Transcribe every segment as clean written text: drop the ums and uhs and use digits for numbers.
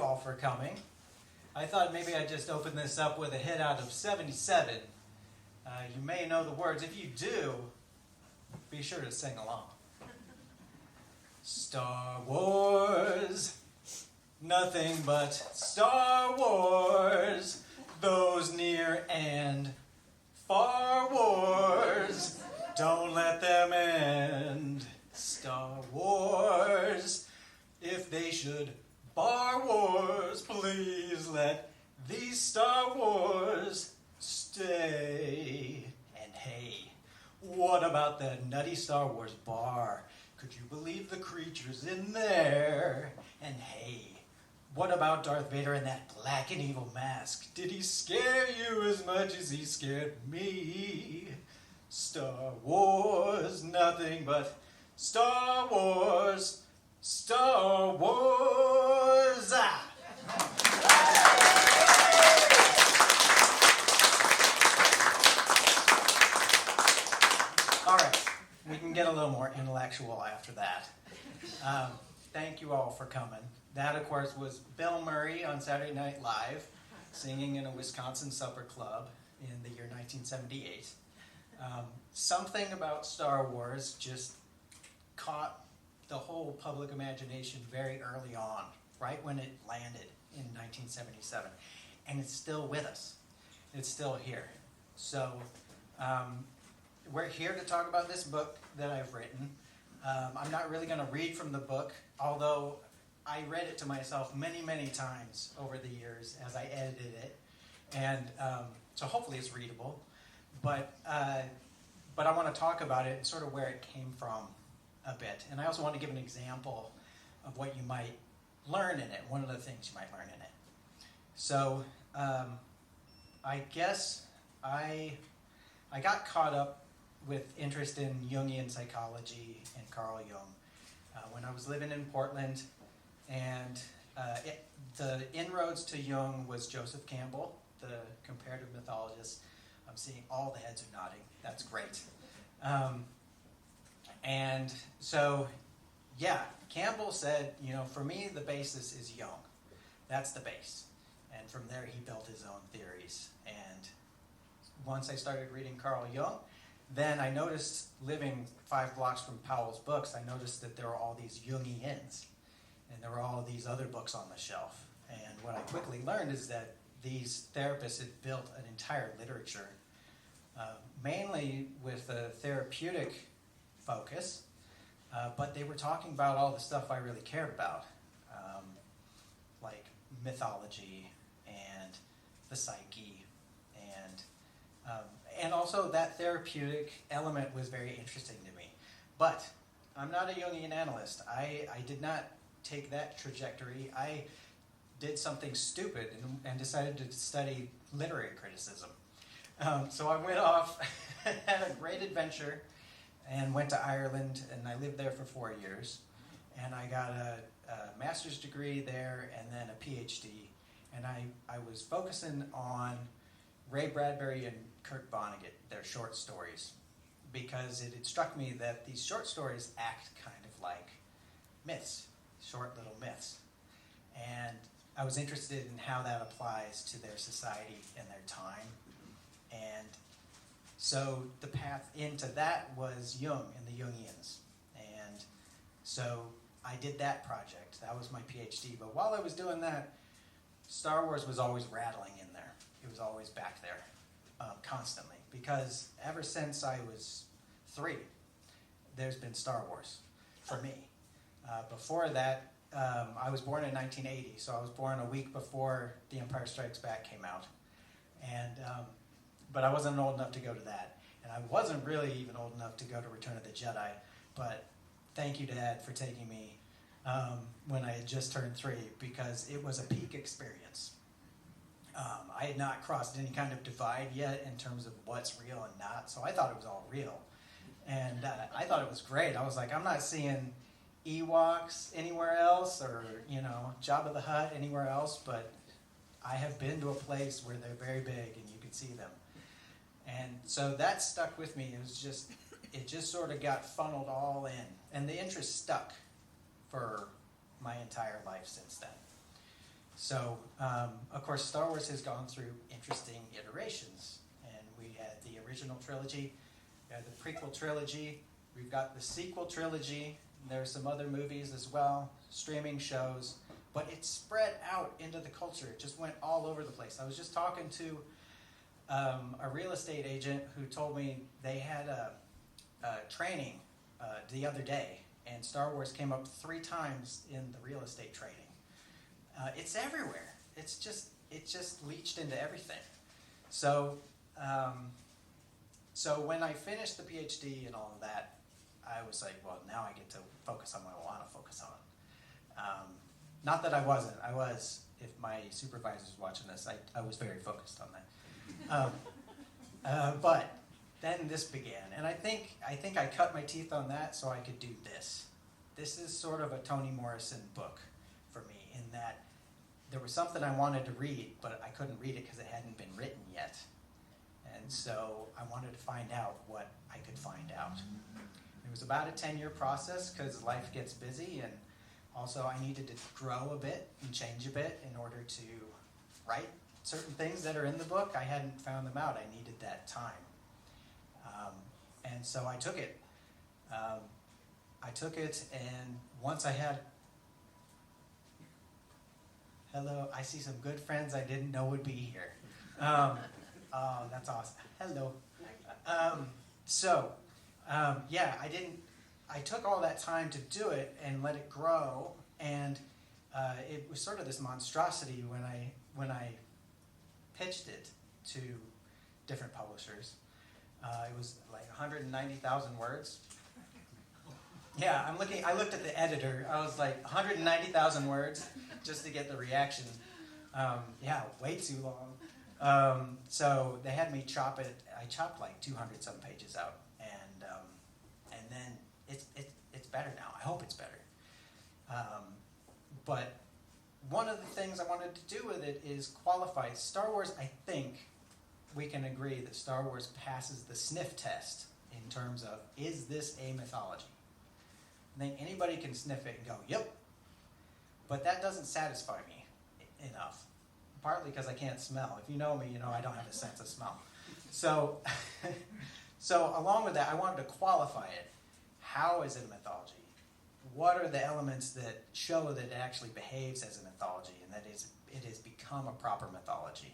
all for coming. I thought maybe I'd just open this up with a hit out of 77. You may know the words. If you do, be sure to sing along. Star Wars, nothing but Star Wars, those near and far wars, don't let them end. Star Wars, if they should bar wars, please let these Star Wars stay. And hey, what about that nutty Star Wars bar? Could you believe the creatures in there? And hey, what about Darth Vader and that black and evil mask? Did he scare you as much as he scared me? Star Wars, nothing but Star Wars, Star Wars. All right, we can get a little more intellectual after that. Thank you all for coming. That, of course, was Bill Murray on Saturday Night Live, singing in a Wisconsin supper club in the year 1978. Something about Star Wars just caught the whole public imagination very early on, right when it landed in 1977. And it's still with us. It's still here. So we're here to talk about this book that I've written. I'm not really going to read from the book, although I read it to myself many, many times over the years as I edited it. And so hopefully it's readable. But I want to talk about it and sort of where it came from a bit. And I also want to give an example of what you might learn in it, one of the things you might learn in it. So I guess I got caught up with interest in Jungian psychology and Carl Jung when I was living in Portland. And the inroads to Jung was Joseph Campbell, the comparative mythologist. I'm seeing all the heads are nodding. That's great. And so, yeah, Campbell said, for me, the basis is Jung. That's the base. And from there, he built his own theories. And once I started reading Carl Jung, then I noticed, living 5 blocks from Powell's books, I noticed that there were all these Jungians. And there were all these other books on the shelf. And what I quickly learned is that these therapists had built an entire literature, mainly with a therapeutic focus, but they were talking about all the stuff I really cared about, like mythology and the psyche, and also that therapeutic element was very interesting to me. But I'm not a Jungian analyst. I did not take that trajectory. I did something stupid and decided to study literary criticism. So I went off, had a great adventure, and went to Ireland, and I lived there for 4 years. And I got a master's degree there and then a PhD. And I was focusing on Ray Bradbury and Kurt Vonnegut, their short stories, because it had struck me that these short stories act kind of like myths, short little myths. And I was interested in how that applies to their society and their time. And so the path into that was Jung and the Jungians. And so I did that project. That was my PhD. But while I was doing that, Star Wars was always rattling in there. It was always back there, constantly. Because ever since I was 3, there's been Star Wars for me. Before that, I was born in 1980, so I was born a week before The Empire Strikes Back came out. And but I wasn't old enough to go to that. And I wasn't really even old enough to go to Return of the Jedi. But thank you, Dad, for taking me when I had just turned 3, because it was a peak experience. I had not crossed any kind of divide yet in terms of what's real and not, so I thought it was all real. And I thought it was great. I was like, I'm not seeing Ewoks anywhere else, or, Jabba the Hutt anywhere else, but I have been to a place where they're very big and you can see them. And so that stuck with me. It just sort of got funneled all in. And the interest stuck for my entire life since then. So, of course, Star Wars has gone through interesting iterations. And we had the original trilogy, we had the prequel trilogy, we've got the sequel trilogy, there are some other movies as well, streaming shows, but it spread out into the culture. It just went all over the place. I was just talking to a real estate agent who told me they had a training the other day, and Star Wars came up 3 times in the real estate training. It's everywhere. It just leached into everything. So, so when I finished the PhD and all of that, I was like, well, now I get to focus on what I want to focus on. Not that I wasn't. I was. If my supervisor's watching this, I was very focused on that. But then this began, and I think I cut my teeth on that so I could do this. This is sort of a Toni Morrison book for me, in that there was something I wanted to read, but I couldn't read it because it hadn't been written yet. And so I wanted to find out what I could find out. It was about a 10-year process because life gets busy, and also I needed to grow a bit and change a bit in order to write certain things that are in the book. I hadn't found them out. I needed that time. And so I took it. And once I had... Hello, I see some good friends I didn't know would be here. Oh, that's awesome. Hello. I took all that time to do it and let it grow, and it was sort of this monstrosity when I pitched it to different publishers. It was like 190,000 words. Yeah, I looked at the editor. I was like, 190,000 words just to get the reaction. Way too long. So they had me chop it. I chopped like 200 some pages out, and then it's better now. I hope it's better. But one of the things I wanted to do with it is qualify Star Wars. I think we can agree that Star Wars passes the sniff test in terms of, is this a mythology? I think anybody can sniff it and go, yep. But that doesn't satisfy me enough. Partly because I can't smell. If you know me, you know I don't have a sense of smell. So, so along with that, I wanted to qualify it. How is it a mythology? What are the elements that show that it actually behaves as a mythology and that it has become a proper mythology?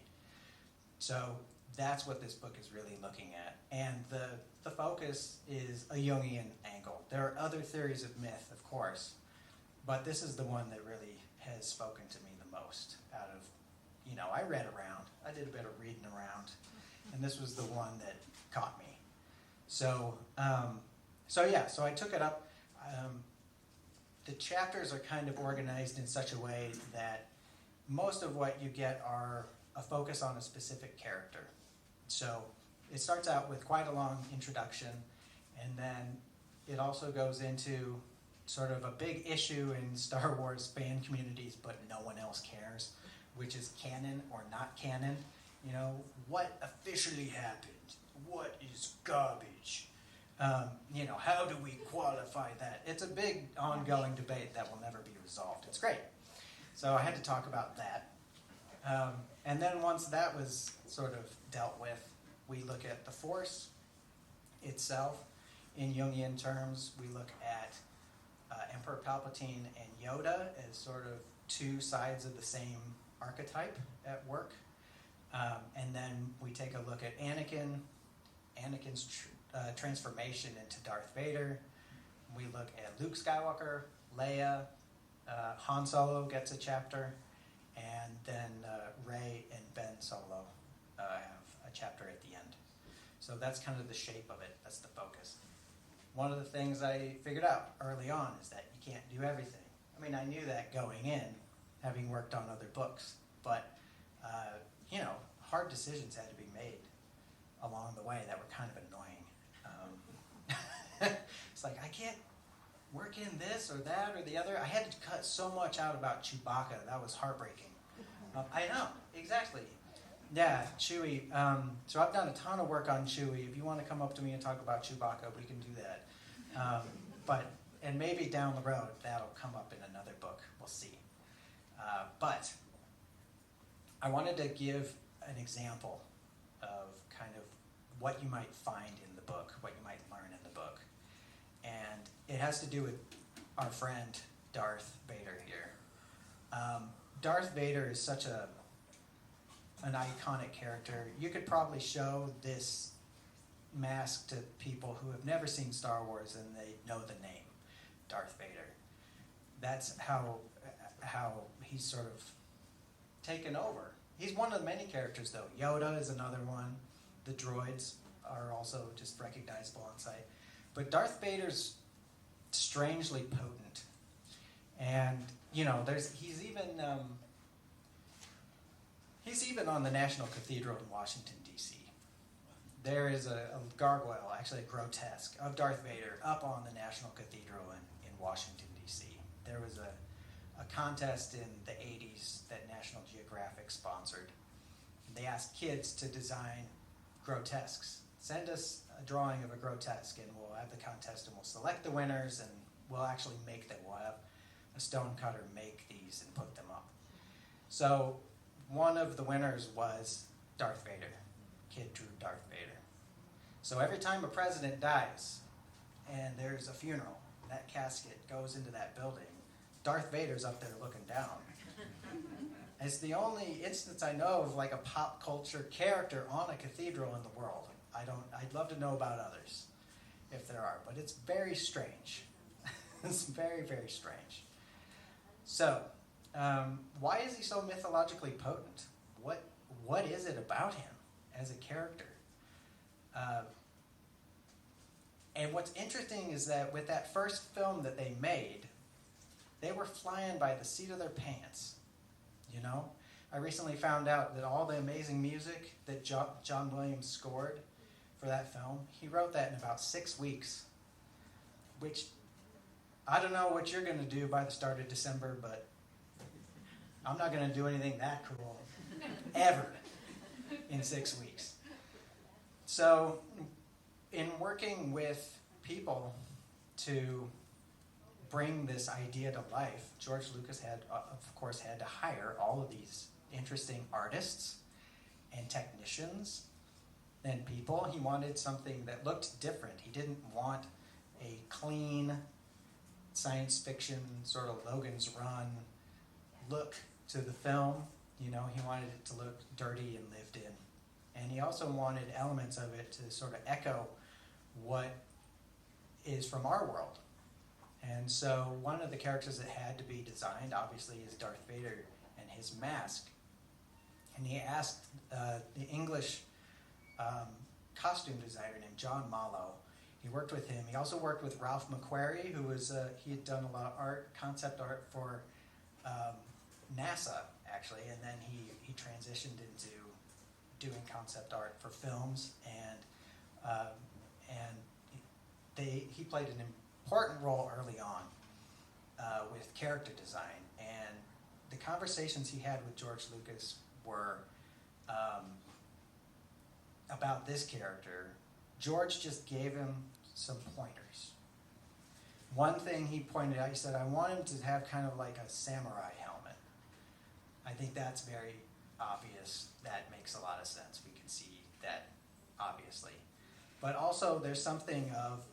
So that's what this book is really looking at. And the focus is a Jungian angle. There are other theories of myth, of course, but this is the one that really has spoken to me the most out of, I read around. I did a bit of reading around, and this was the one that caught me. So I took it up. The chapters are kind of organized in such a way that most of what you get are a focus on a specific character. So it starts out with quite a long introduction, and then it also goes into sort of a big issue in Star Wars fan communities, but no one else cares, which is canon or not canon. What officially happened? What is garbage? How do we qualify that? It's a big ongoing debate that will never be resolved. It's great. So I had to talk about that. And then once that was sort of dealt with, we look at the Force itself. In Jungian terms, we look at Emperor Palpatine and Yoda as sort of 2 sides of the same archetype at work. And then we take a look at Anakin's transformation into Darth Vader. We look at Luke Skywalker, Leia, Han Solo gets a chapter, and then Rey and Ben Solo have a chapter at the end. So that's kind of the shape of it. That's the focus. One of the things I figured out early on is that you can't do everything. I mean, I knew that going in, having worked on other books, but hard decisions had to be made along the way that were kind of annoying. It's like, I can't work in this or that or the other. I had to cut so much out about Chewbacca. That was heartbreaking. I know, exactly. Yeah, Chewie. So I've done a ton of work on Chewie. If you want to come up to me and talk about Chewbacca, we can do that. And maybe down the road, that'll come up in another book. We'll see. But I wanted to give an example of kind of what you might find in the book, what you might learn in the book. And it has to do with our friend Darth Vader here. Darth Vader is such an iconic character. You could probably show this mask to people who have never seen Star Wars and they know the name Darth Vader. That's how he's sort of taken over. He's one of the many characters, though. Yoda is another one. The droids are also just recognizable on sight. But Darth Vader's strangely potent. And, you know, he's even on the National Cathedral in Washington, D.C. There is a gargoyle, actually a grotesque, of Darth Vader up on the National Cathedral in Washington, D.C. There was a contest in the 80s that National Geographic sponsored. They asked kids to design grotesques. Send us a drawing of a grotesque and we'll have the contest and we'll select the winners and we'll actually make them. We'll have a stonecutter make these and put them up. So one of the winners was Darth Vader. Kid drew Darth Vader. So every time a president dies and there's a funeral, that casket goes into that building, Darth Vader's up there looking down. It's the only instance I know of like a pop culture character on a cathedral in the world. I'd love to know about others, if there are, but it's very strange. It's very, very strange. So, why is he so mythologically potent? What is it about him as a character? And what's interesting is that with that first film that they made, they were flying by the seat of their pants, you know? I recently found out that all the amazing music that John Williams scored for that film, he wrote that in about 6 weeks, which I don't know what you're going to do by the start of December, but I'm not going to do anything that cool ever in 6 weeks. So in working with people to bring this idea to life, George Lucas had, of course, had to hire all of these interesting artists and technicians and people. He wanted something that looked different. He didn't want a clean science fiction sort of Logan's Run look to the film. You know, he wanted it to look dirty and lived in. And he also wanted elements of it to sort of echo what is from our world. And so one of the characters that had to be designed, obviously, is Darth Vader and his mask. And he asked the English costume designer named John Mallow. He worked with him. He also worked with Ralph McQuarrie, who was he had done a lot of art, concept art for NASA, actually, and then he transitioned into doing concept art for films, and he played an important role early on with character design. And the conversations he had with George Lucas were about this character. George just gave him some pointers. One thing he pointed out, he said, I want him to have kind of like a samurai helmet. I think that's very obvious. That makes a lot of sense. We can see that, obviously. But also there's something of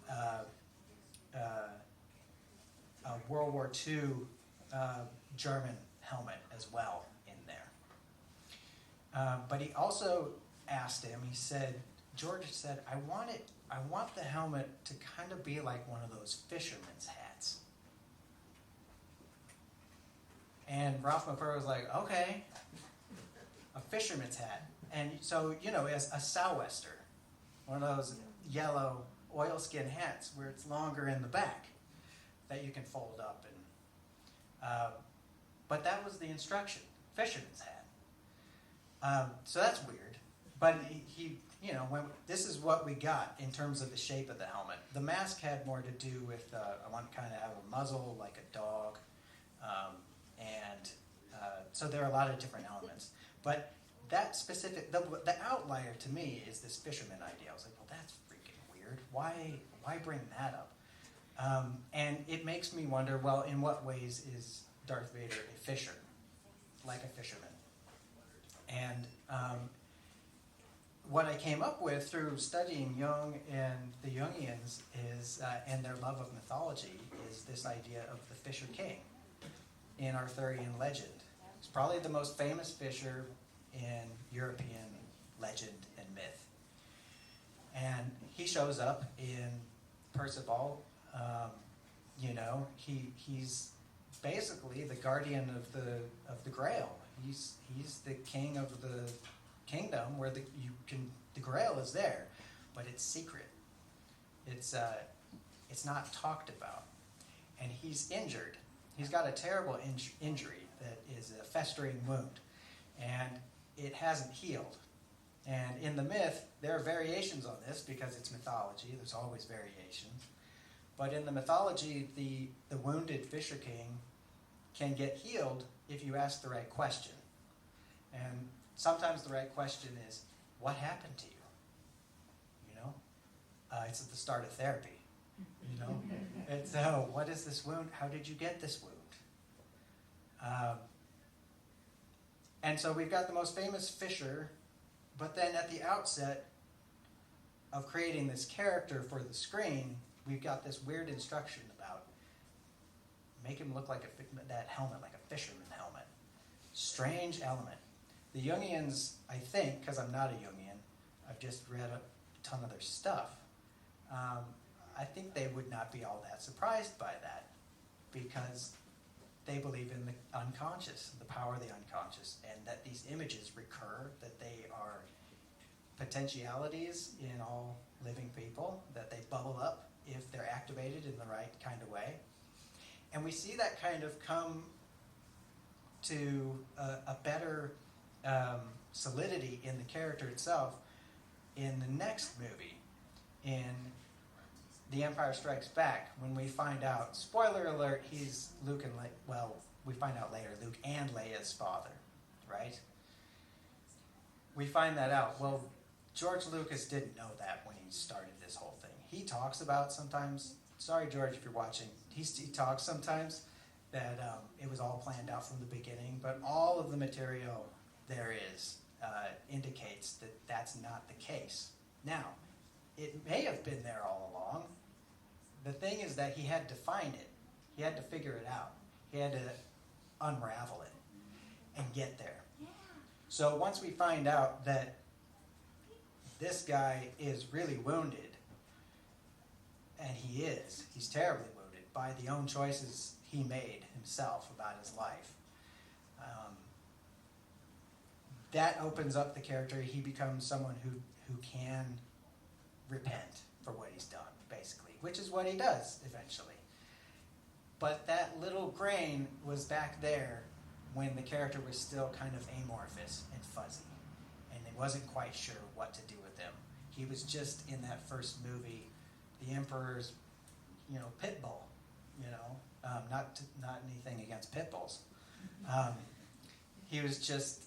a World War II German helmet as well in there. But he also asked him, George said, I want the helmet to kind of be like one of those fisherman's hats. And Ralph McQuarrie was like, okay, a fisherman's hat. And so, you know, as a sou'wester, one of those yellow oilskin hats where it's longer in the back that you can fold up. And but that was the instruction, fisherman's hat. So that's weird. But he you know, this is what we got in terms of the shape of the helmet. The mask had more to do with, I want to kind of have a muzzle like a dog. So there are a lot of different elements. But that specific, the outlier to me is this fisherman idea. I was like, well, that's freaking weird. Why bring that up? And it makes me wonder, well, in what ways is Darth Vader a fisher, like a fisherman? And what I came up with through studying Jung and the Jungians is, and their love of mythology, is this idea of the Fisher King in Arthurian legend. He's probably the most famous fisher in European legend and myth. And he shows up in Percival. He's basically the guardian of the Grail. He's the king of the kingdom where the Grail is there, but it's secret. It's not talked about, and he's injured. He's got a terrible injury that is a festering wound, and it hasn't healed. And in the myth, there are variations on this because it's mythology. There's always variations. But in the mythology, the wounded Fisher King can get healed if you ask the right question. And sometimes the right question is, what happened to you? It's at the start of therapy. It's, what is this wound? How did you get this wound? And so we've got the most famous fisher, but then at the outset of creating this character for the screen, we've got this weird instruction about make him look like that helmet, like a fisherman helmet. Strange element. The Jungians, I think, because I'm not a Jungian, I've just read a ton of their stuff, I think they would not be all that surprised by that because they believe in the unconscious, the power of the unconscious, and that these images recur, that they are potentialities in all living people, that they bubble up if they're activated in the right kind of way. And we see that kind of come to a better solidity in the character itself in the next movie, in The Empire Strikes Back, when we find out, spoiler alert, he's Luke and we find out later, Luke and Leia's father, right? We find that out. Well, George Lucas didn't know that when he started this whole thing. He talks about sometimes, sorry George if you're watching, he talks sometimes that it was all planned out from the beginning, but all of the material there is indicates that that's not the case. Now, it may have been there all along. The thing is that he had to find it. He had to figure it out. He had to unravel it and get there. So once we find out that this guy is really wounded, and he's terribly wounded by the own choices he made himself about his life, that opens up the character. He becomes someone who can repent for what he's done, basically, which is what he does eventually. But that little grain was back there when the character was still kind of amorphous and fuzzy, and it wasn't quite sure what to do with him. He was just in that first movie, the Emperor's, pit bull. Not anything against pit bulls. He was just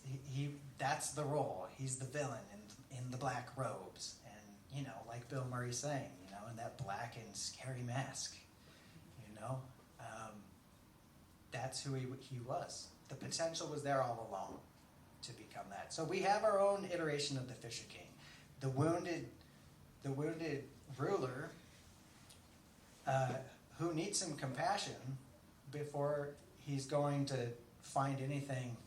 that's the role. He's the villain in the black robes, and like Bill Murray's saying, in that black and scary mask. That's who he was. The potential was there all along to become that. So we have our own iteration of the Fisher King, the wounded ruler who needs some compassion before he's going to find anything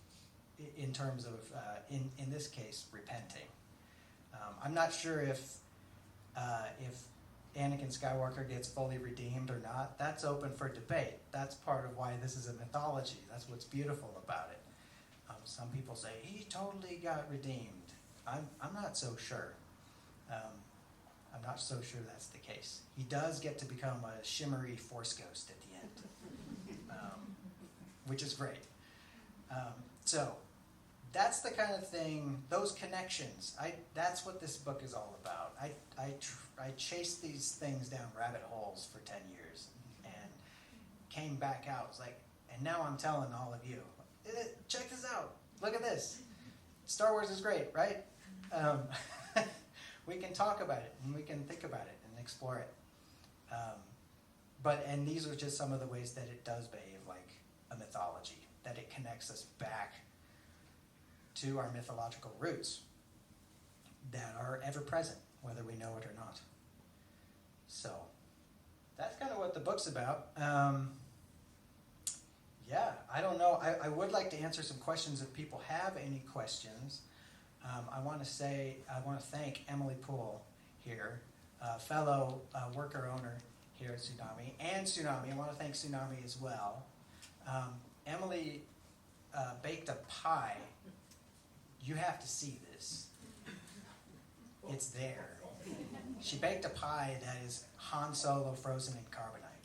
in terms of, in this case, repenting. I'm not sure if Anakin Skywalker gets fully redeemed or not. That's open for debate. That's part of why this is a mythology. That's what's beautiful about it. Some people say he totally got redeemed. I'm not so sure. I'm not so sure that's the case. He does get to become a shimmery Force ghost at the end, which is great. So that's the kind of thing, those connections, that's what this book is all about. I chased these things down rabbit holes for 10 years and came back out. It was like, and now I'm telling all of you, check this out. Look at this. Star Wars is great, right? We can talk about it and we can think about it and explore it. And these are just some of the ways that it does behave like a mythology, that it connects us back to our mythological roots that are ever present, whether we know it or not. So that's kind of what the book's about. Yeah, I don't know. I would like to answer some questions if people have any questions. I want to thank Emily Poole here, fellow worker owner here at Tsunami, and Tsunami. I want to thank Tsunami as well. Emily baked a pie. You have to see this. It's there. She baked a pie that is Han Solo frozen in carbonite.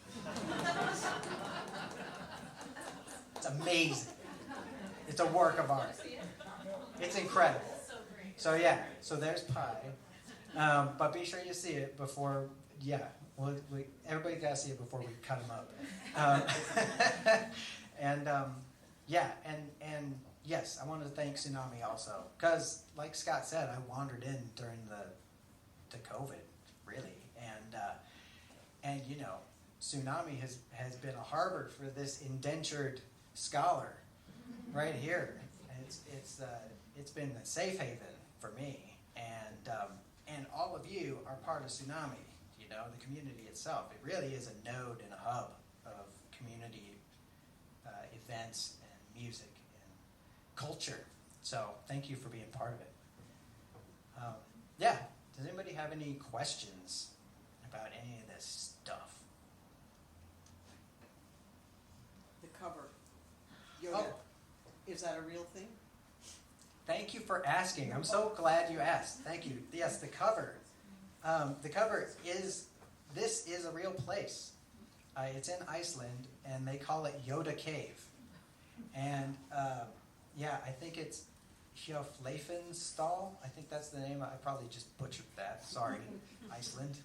It's amazing. It's a work of art. It's incredible. So yeah, so there's pie. But be sure you see it before, everybody got to see it before we cut them up. And yes, I wanted to thank Tsunami also. Because, like Scott said, I wandered in during the COVID, really. And you know, Tsunami has been a harbor for this indentured scholar right here. It's been a safe haven for me, and all of you are part of Tsunami. You know, the community itself. It really is a node and a hub of community events and music and culture. So thank you for being part of it. Does anybody have any questions about any of this stuff? The cover. Yoda. Oh. Is that a real thing? Thank you for asking. I'm so glad you asked. Thank you. Yes, the cover. The cover is a real place. It's in Iceland, and they call it Yoda Cave. And I think it's Hjörleifensstall. I think that's the name. I probably just butchered that. Sorry, Iceland.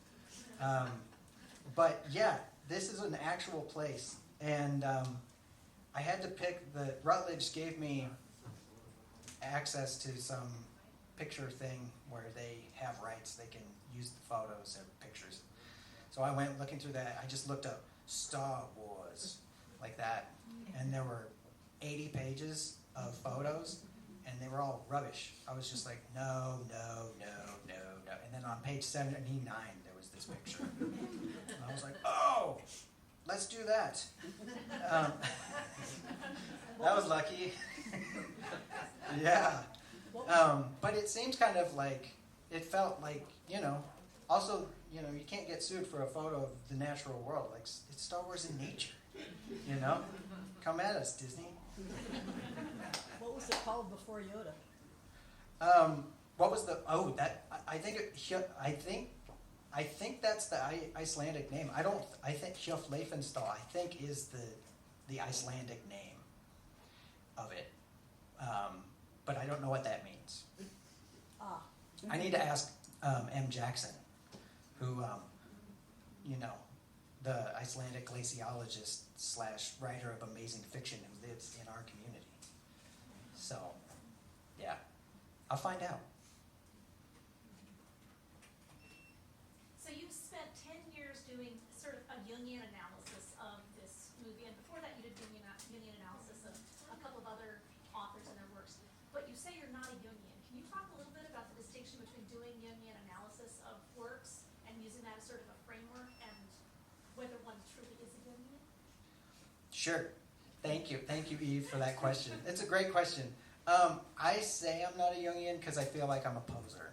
But yeah, this is an actual place. And I had to pick Rutledge gave me access to some picture thing where they have rights. They can use the photos and pictures. So I went looking through that. I just looked up Star Wars like that. And there were 80 pages of photos, and they were all rubbish. I was just like, no. And then on page 79, there was this picture. And I was like, oh, let's do that. That was lucky. Yeah. But it seems kind of like, it felt like, also, you can't get sued for a photo of the natural world. Like, it's Star Wars in nature, Come at us, Disney. What was it called before Yoda? What was I think that's the Icelandic name. I think Hjörleifensstall, I think, is the Icelandic name of it. But I don't know what that means. I need to ask M. Jackson, who, the Icelandic glaciologist / writer of amazing fiction who lives in our community. So, yeah, I'll find out. So you've spent 10 years doing sort of a Jungian analysis of this movie, and before that you did Jungian analysis of a couple of other authors and their works. But you say you're not a Jungian. Can you talk a little bit about the distinction between doing Jungian analysis of works and using that as sort of a framework, and whether one truly is a Jungian? Sure. Thank you, Eve, for that question. It's a great question. I say I'm not a Jungian because I feel like I'm a poser.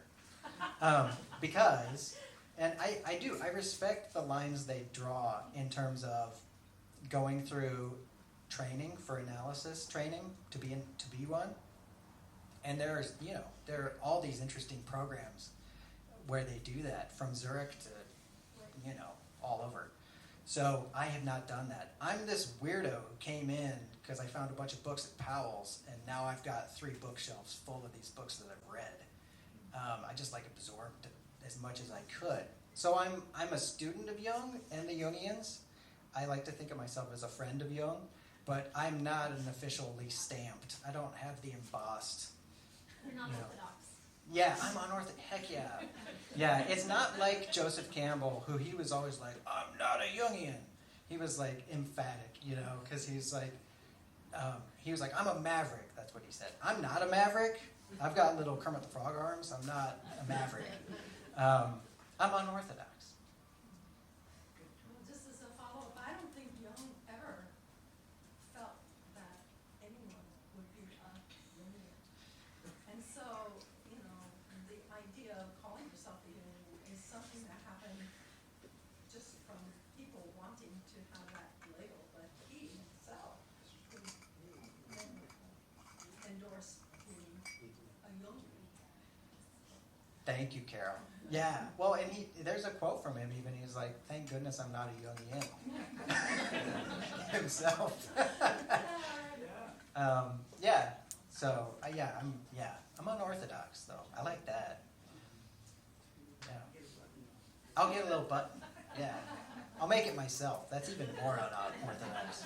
And I respect the lines they draw in terms of going through training for analysis training to be one. And there are all these interesting programs where they do that, from Zurich to, all over. So I have not done that. I'm this weirdo who came in because I found a bunch of books at Powell's, and now I've got 3 bookshelves full of these books that I've read. I just absorbed as much as I could. So I'm a student of Jung and the Jungians. I like to think of myself as a friend of Jung, but I'm not an officially stamped. I don't have the embossed. You're not orthodox. Yeah, I'm unorthodox. Heck yeah. Yeah, it's not like Joseph Campbell, who he was always like, I'm not a Jungian. He was emphatic, because he's like, he was like, I'm a maverick. That's what he said. I'm not a maverick. I've got little Kermit the Frog arms. I'm not a maverick. I'm unorthodox. Well, just as a follow-up, I don't think Jung ever felt that anyone would be a Jungian. And so, you know, the idea of calling yourself a Jungian is something that happened just from people wanting to have that label, but he himself didn't endorse being a Jungian. Thank you, Carol. Yeah. Well, and there's a quote from him even. He's like, thank goodness I'm not a Jungian himself. Yeah. So, I'm unorthodox, though. I like that. Yeah. I'll get a little button. Yeah. I'll make it myself. That's even more unorthodox.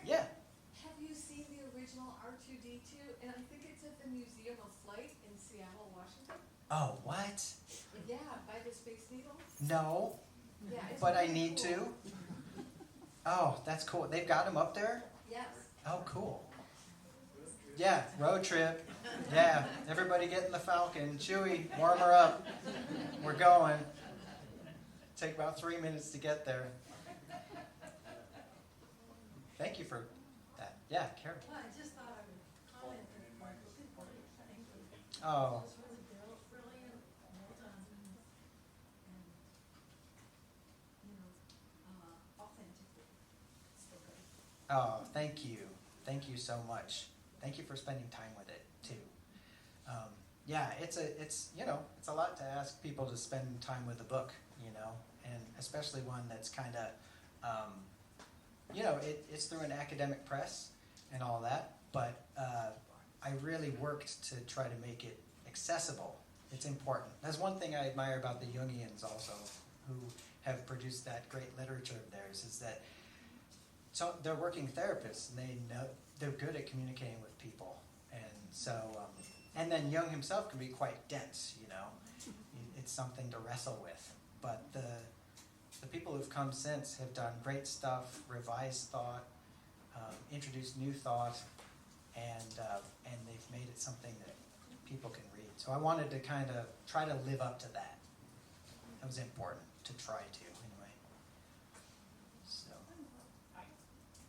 Yeah. Have you seen the original R2D2? And I think it's at the Museum of Flight in Seattle, Washington. Oh, what? Yeah, by the Space Needle. No, Yeah, it's but I really need cool. to. Oh, that's cool. They've got him up there? Yes. Oh, cool. Yeah, road trip. Yeah, everybody get in the Falcon. Chewie, warm her up. We're going. Take about 3 minutes to get there. Thank you for that. Yeah, Carol. Well, I just thought I would comment that it was important. Thank you. Oh, It was really brilliant, well done, and you know, authentically spoken. oh, thank you. Thank you so much. Thank you for spending time with it too. Yeah, it's a lot to ask people to spend time with a book, and especially one that's kind of, it's through an academic press and all that, but I really worked to try to make it accessible. It's important. That's one thing I admire about the Jungians also, who have produced that great literature of theirs, is that they're working therapists, and they're good at communicating with people. And so, and then Jung himself can be quite dense, It's something to wrestle with. But the people who've come since have done great stuff, revised thought, introduced new thought, and they've made it something that people can read. So I wanted to kind of try to live up to that. That was important to try to, anyway. So,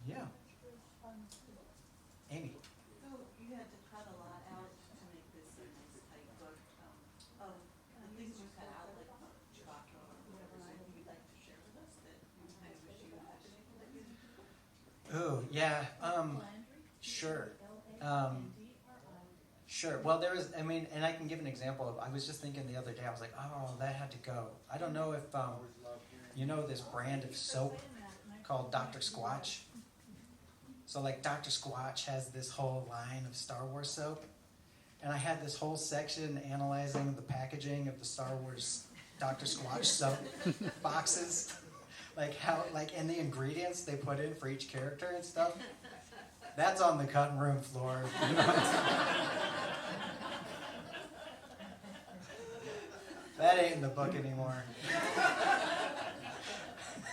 yeah. Amy. So you had to cut a lot out to make this a nice tight book. Of the things you cut out, like Chewbacca or whatever, is anything you'd like to share with us that you kind of wish you had? Oh, yeah. Sure. Sure. Well, there was, and I can give an example of, I was just thinking the other day, I was like, oh, that had to go. I don't know if, you know this brand of soap called Dr. Squatch? So, like, Dr. Squatch has this whole line of Star Wars soap. And I had this whole section analyzing the packaging of the Star Wars Dr. Squatch soap boxes. And the ingredients they put in for each character and stuff. That's on the cutting room floor. That ain't in the book anymore.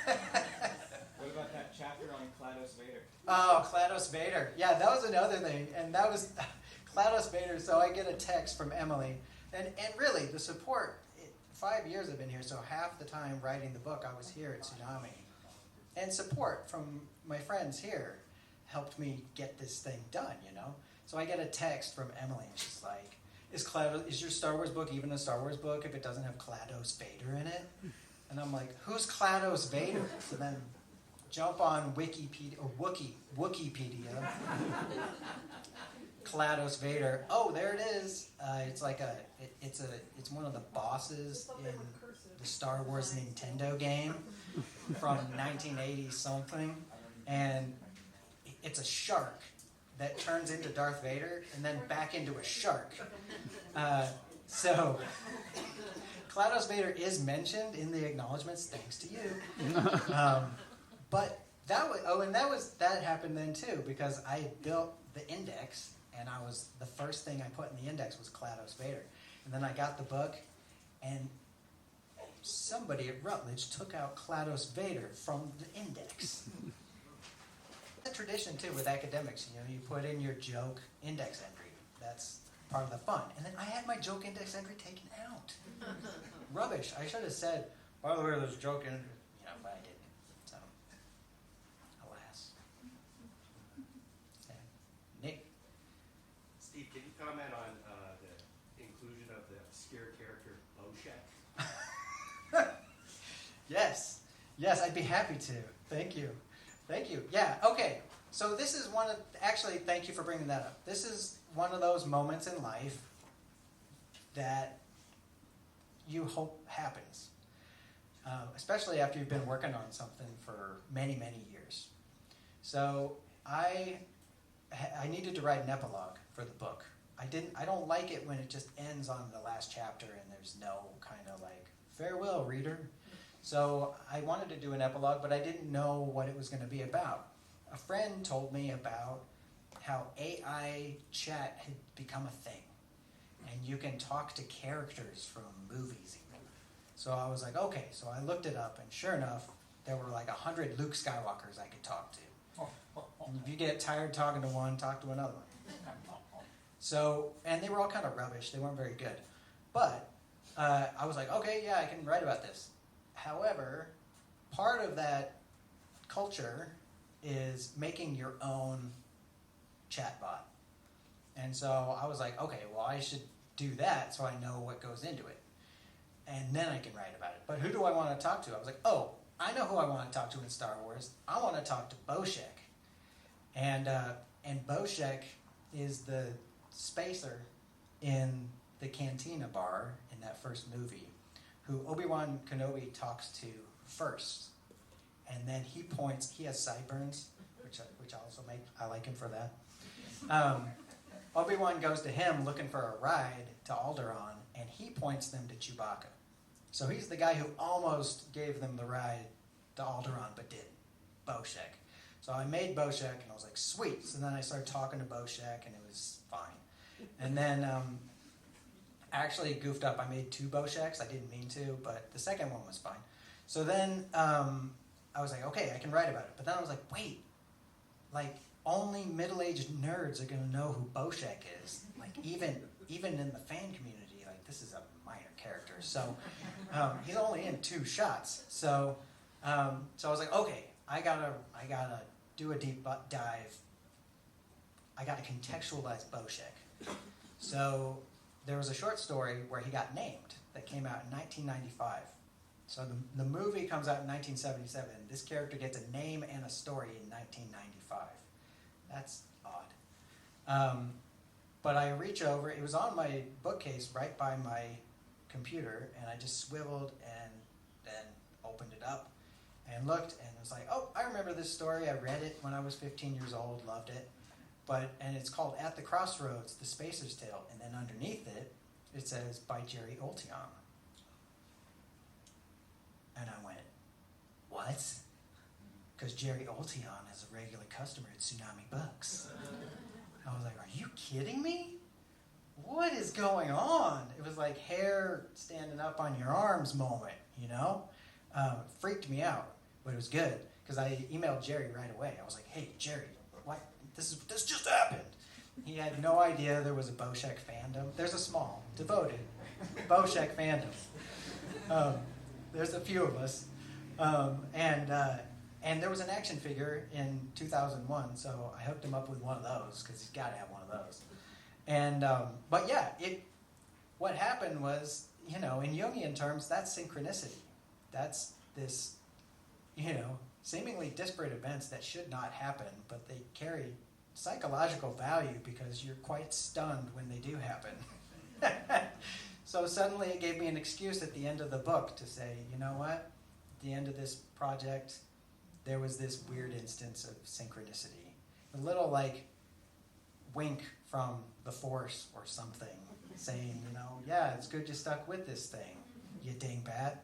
What about that chapter on Klados Vader? Oh, Klados Vader. Yeah, that was another thing. And that was Klados Vader. So I get a text from Emily. And really, the support, 5 years I've been here, so half the time writing the book, I was here at Tsunami. And support from my friends here helped me get this thing done, So I get a text from Emily, and she's like, is your Star Wars book even a Star Wars book if it doesn't have Klados Vader in it? And I'm like, who's Klados Vader? So then jump on Wikipedia, or Wikipedia. Klados Vader. Oh, there it is. It's like it's one of the bosses in the Star Wars Nintendo game from 1980 something, and it's a shark that turns into Darth Vader and then back into a shark. So Klados Vader is mentioned in the acknowledgments, thanks to you. But that happened then too, because I built the index, and the first thing I put in the index was Klados Vader. And then I got the book, and somebody at Rutledge took out GLaDOS Vader from the index. The tradition too with academics, you put in your joke index entry. That's part of the fun. And then I had my joke index entry taken out. Rubbish. I should have said, by the way, there's a joke entry, but I didn't. So, alas. Okay. Nick. Steve, can you comment on the inclusion of the obscure character Boshek? Yes, I'd be happy to. Thank you. Yeah, okay. So this is actually, thank you for bringing that up. This is one of those moments in life that you hope happens. Especially after you've been working on something for many, many years. So I needed to write an epilogue for the book. I don't like it when it just ends on the last chapter and there's no kind of like, farewell, reader. So I wanted to do an epilogue, but I didn't know what it was going to be about. A friend told me about how AI chat had become a thing. And you can talk to characters from movies even. So I was like, okay. So I looked it up, and sure enough, there were like 100 Luke Skywalkers I could talk to. And if you get tired talking to one, talk to another one. So, and they were all kind of rubbish. They weren't very good. But I was like, okay, yeah, I can write about this. However, part of that culture is making your own chatbot. And so I was like, okay, well, I should do that so I know what goes into it. And then I can write about it. But who do I want to talk to? I was like, oh, I know who I want to talk to in Star Wars. I want to talk to Boshek. And Boshek is the spacer in the Cantina bar in that first movie, who Obi-Wan Kenobi talks to first. And then he has sideburns, which also I like him for that. Obi-Wan goes to him looking for a ride to Alderaan, and he points them to Chewbacca. So he's the guy who almost gave them the ride to Alderaan, but didn't. Boshek. So I made Boshek, and I was like, sweet. So then I started talking to Boshek, and it was fine. And then I actually goofed up. I made 2 Bosheks. I didn't mean to, but the second one was fine. So then I was like, okay, I can write about it. But then I was like, wait, like only middle-aged nerds are going to know who Boshek is. Like even in the fan community, like this is a minor character. So he's only in 2 shots. So I was like, okay, I gotta do a deep dive. I gotta contextualize Boshek. So there was a short story where he got named that came out in 1995. So the movie comes out in 1977. This character gets a name and a story in 1995. That's odd. But I reach over. It was on my bookcase right by my computer, and I just swiveled and then opened it up and looked, and it was like, oh, I remember this story. I read it when I was 15 years old, loved it. And it's called At the Crossroads, The Spacer's Tale. And then underneath it, it says, by Jerry Olteon. And I went, what? Because Jerry Olteon is a regular customer at Tsunami Books. I was like, are you kidding me? What is going on? It was like hair standing up on your arms moment, It freaked me out, but it was good. Because I emailed Jerry right away. I was like, hey, Jerry, what? This just happened. He had no idea there was a Boshek fandom. There's a small, devoted Boshek fandom. There's a few of us. And there was an action figure in 2001, so I hooked him up with one of those, because he's got to have one of those. And but yeah, what happened was, in Jungian terms, that's synchronicity. That's this, seemingly disparate events that should not happen, but they carry psychological value because you're quite stunned when they do happen. So suddenly it gave me an excuse at the end of the book to say, you know what? At the end of this project, there was this weird instance of synchronicity. A little like wink from the Force or something, saying, yeah, it's good you stuck with this thing, you dingbat.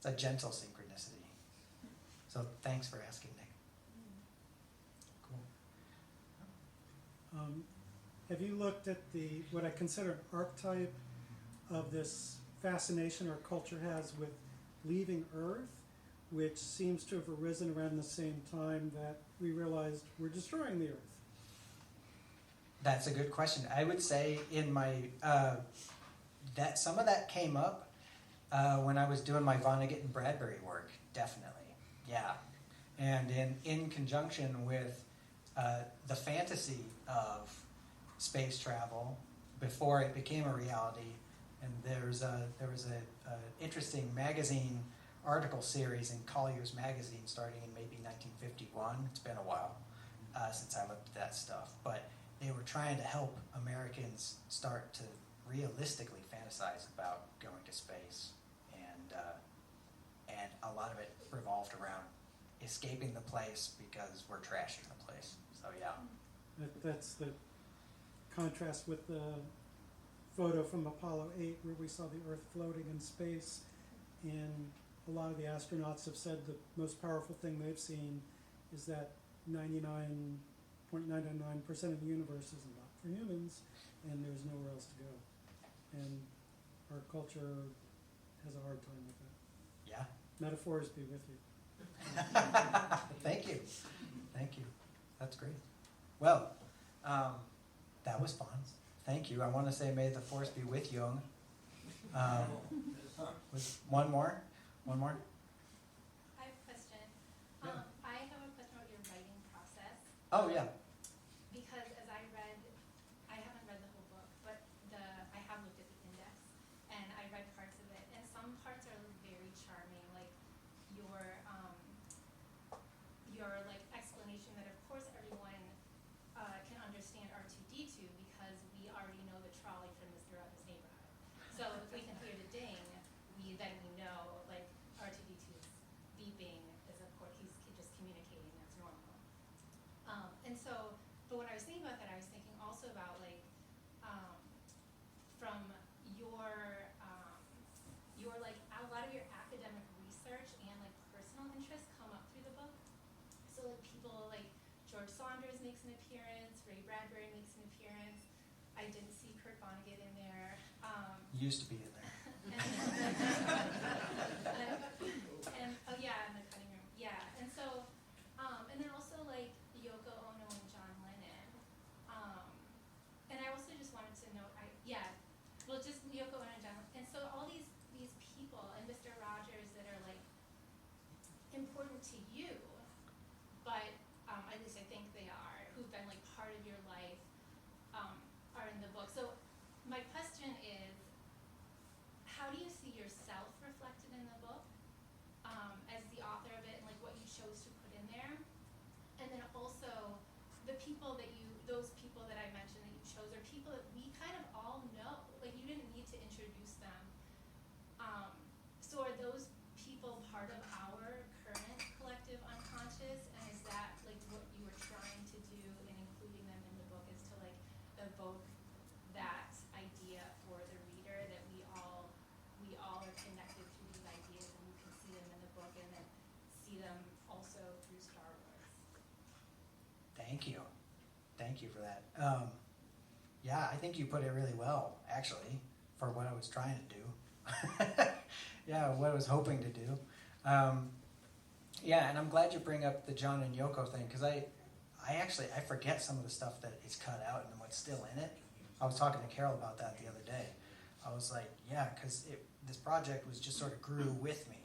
It's a gentle synchronicity. So thanks for asking, Nick. Cool. Have you looked at what I consider an archetype of this fascination our culture has with leaving Earth, which seems to have arisen around the same time that we realized we're destroying the Earth. That's a good question. I would say in my that some of that came up when I was doing my Vonnegut and Bradbury work. Definitely, yeah, and in conjunction with the fantasy of space travel before it became a reality. And there was a interesting magazine article series in Collier's magazine starting in maybe 1951. It's been a while since I looked at that stuff, but they were trying to help Americans start to realistically fantasize about going to space, and a lot of it revolved around escaping the place because we're trashing the place. So yeah, That's the contrast with the photo from Apollo 8 where we saw the Earth floating in space, and a lot of the astronauts have said the most powerful thing they've seen is that 99.999% of the universe is not for humans, and there's nowhere else to go. And our culture has a hard time with that. yeah. Metaphors be with you. Thank you. Thank you. That's great. Well, that was fun. Thank you. I want to say may the force be with Jung. With one more? One more? I have a question. Yeah. I have a question about your writing process. Oh, yeah. Because as I read, I haven't read the whole book, but I have looked at the index, and I read parts of it, and some parts are very charming, like your like explanation that of course everyone can understand R2D2 because we already know the trolley from Mr. Evans' neighborhood. So if we can hear the ding, then we know like R2D2's beeping is of course he's just communicating, that's normal. And so, but when I was thinking about that, I was thinking also about like from your like a lot of your academic research and like personal interests come up through the book. So like people like George Saunders makes an appearance, Ray Bradbury makes an appearance. I didn't see Kurt Vonnegut in there. Used to be in there. And oh yeah, in the cutting room. Yeah, and so, and then also like Yoko Ono and John Lennon. And I also just wanted to note, just Yoko Ono and John Lennon. And so all these people and Mr. Rogers that are like important to you, but at least I think they are, who've been like part of your life, are in the book. So my question is, how do you see yourself reflected in the book as the author of it, and like what you chose to put in there? And then also the people that those people that I mentioned that you chose are people that we kind of all know. Like you didn't need to introduce them. So are those people part of our current collective unconscious, and is that like what you were trying to do in including them in the book, is to like evoke that idea for the reader that we all are connected through these ideas, and you can see them in the book and then see them also through Star Wars. Thank you. Thank you for that. Yeah, I think you put it really well, actually, for what I was trying to do. Yeah, what I was hoping to do. Yeah, and I'm glad you bring up the John and Yoko thing, because I forget some of the stuff that is cut out and what's still in it. I was talking to Carol about that the other day. I was like, yeah, because this project was just sort of grew with me.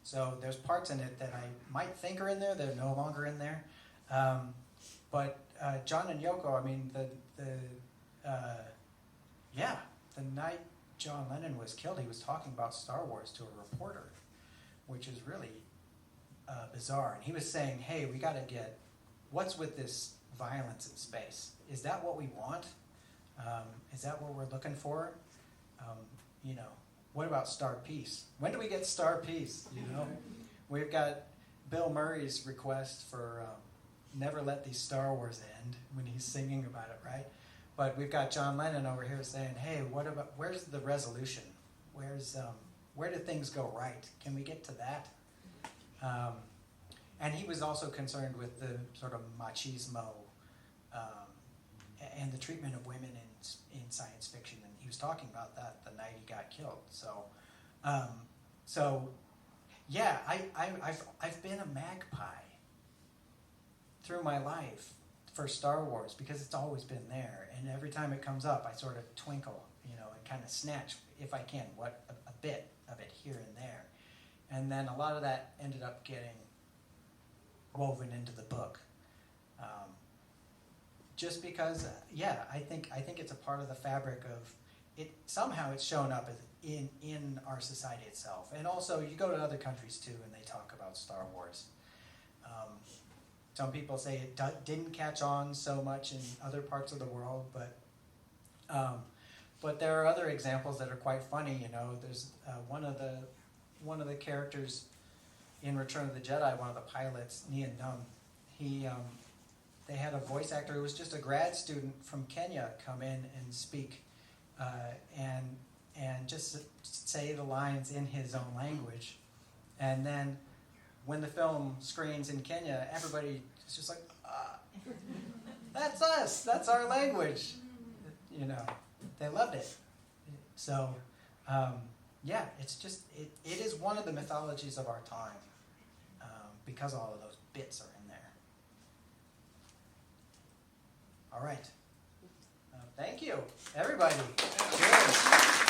So there's parts in it that I might think are in there that are no longer in there. But John and Yoko, I mean, the night John Lennon was killed, he was talking about Star Wars to a reporter, which is really bizarre. And he was saying, hey, we got to get, what's with this violence in space? Is that what we want? Is that what we're looking for? What about Star Peace? When do we get Star Peace? We've got Bill Murray's request for never let these Star Wars end when he's singing about it, right? But we've got John Lennon over here saying, hey, where's the resolution? Where do things go right? Can we get to that? And he was also concerned with the sort of machismo and the treatment of women in science fiction, and he was talking about that the night he got killed. So So, yeah, I've been a magpie through my life for Star Wars because it's always been there, and every time it comes up, I sort of twinkle, you know, and kind of snatch, if I can, a bit of it here and there, and then a lot of that ended up getting woven into the book, just because, I think it's a part of the fabric of it. Somehow it's shown up as in our society itself, and also you go to other countries too, and they talk about Star Wars. Some people say it didn't catch on so much in other parts of the world, but there are other examples that are quite funny. You know, there's one of the characters in Return of the Jedi, one of the pilots, Nian Num. They had a voice actor who was just a grad student from Kenya come in and speak, and just say the lines in his own language, and then when the film screens in Kenya, everybody is just like, that's us, that's our language. You know, they loved it. So, it's just, it is one of the mythologies of our time, because all of those bits are in there. All right. Thank you, everybody. Cheers.